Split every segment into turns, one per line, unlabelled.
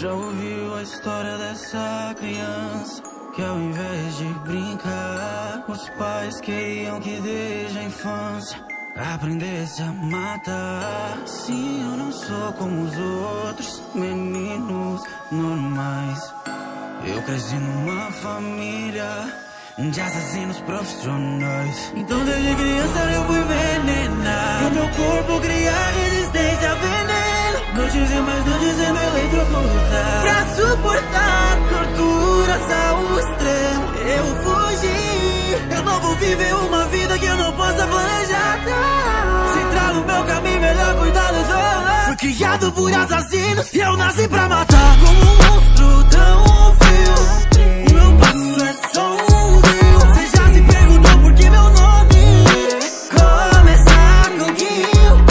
Já ouviu a história dessa criança que ao invés de brincar, os pais queriam que desde a infância aprendesse a matar? Sim, eu não sou como os outros meninos normais. Eu cresci numa família de assassinos profissionais. Então desde criança eu fui envenenar, o meu corpo criar resistência a veneno. Noites e mais noites sendo eletrocutar, pra suportar torturas ao extremo. Eu fugi, eu não vou viver uma vida que eu não possa planejar. Se entrar no meu caminho, melhor cuidar dos olhos. Fui criado por assassinos e eu nasci pra matar. Como um monstro tão frio, o meu passo é só um rio. Você já se perguntou por que meu nome começa com Guinho?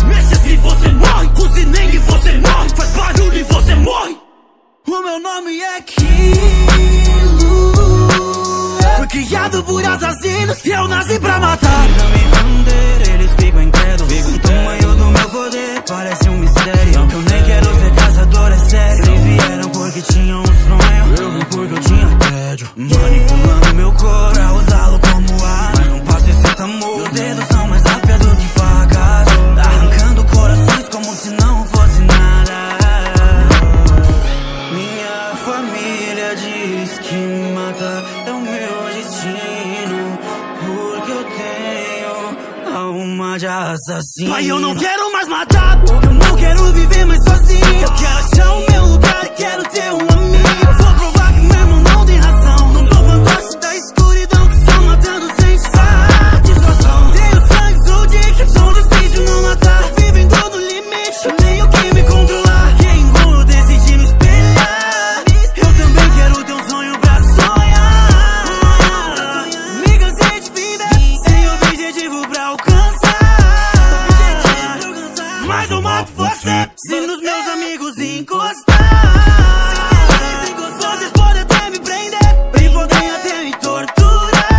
Mexa se você morre, cozinha e você morre, faz barulho e você morre. O meu nome é Kilo. Fui criado por assassinos e eu nasci pra matar. Eles ficam incrédulos com o tamanho do meu poder, parece um mistério. Não que eu nem quero ser caçador, é sério. Eles vieram porque tinham um sonho, eu vim porque eu tinha tédio. Manipulando meu corpo pra usá-lo como ar, mas não passo esse tamanho. Meus dedos são mais afiados que facas, arrancando corações como se não fosse nada. Minha família diz que matar é o meu destino, porque eu tenho alma de assassino. Pai, eu não quero mais matar, eu não quero viver mais sozinho. Eu quero achar o meu lugar e quero ter um amigo. Eu vou provar que meu irmão não tem razão. Não sou fantoche da escuridão que só matando sem satisfação. Tenho sangue, sou dick, sou difícil não matar. Tô vivendo no limite, eu tenho que me controlar. Quem eu decidi me espelhar. Eu também quero ter um sonho pra sonhar. Me cansei de viver sem objetivo pra alcançar. Mas eu mato você se nos meus amigos encostar. Vocês podem até me prender e podem até me torturar,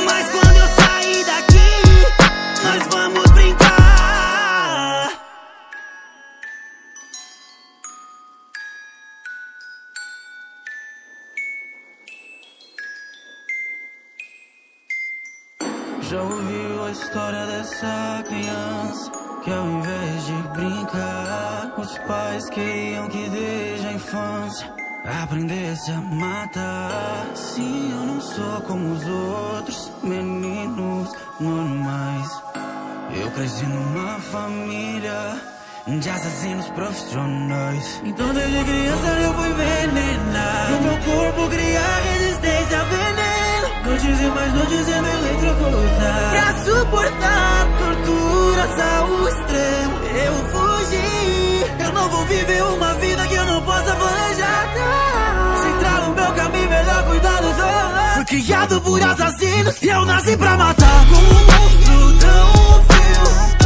mas quando eu sair daqui, nós vamos brincar. Já ouviu a história dessa criança que ao invés de brincar, os pais queriam que desde a infância aprendesse a matar? Sim, eu não sou como os outros meninos normais. Eu cresci numa família de assassinos profissionais. Então desde criança eu fui envenenar, o meu corpo criar resistência a veneno. Noites e mais noites sendo eletrocutar, pra suportar torturas ao extremo. Eu fugi, eu não vou viver uma vida que eu não possa planejar. Se entrar no meu caminho, melhor cuidar dos olhos. Fui criado por assassinos e eu nasci pra matar. Como um monstro tão frio,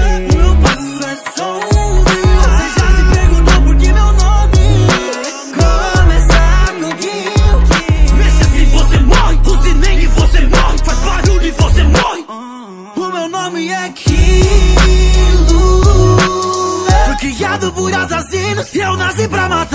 o meu passo é só um rio. Você já se perguntou por que meu nome começa com Guinho? Mexa se você morre, cozinha e você morre, faz barulho e você morre. O meu nome é Kilo. Fui criado por assassinos e eu nasci pra matar.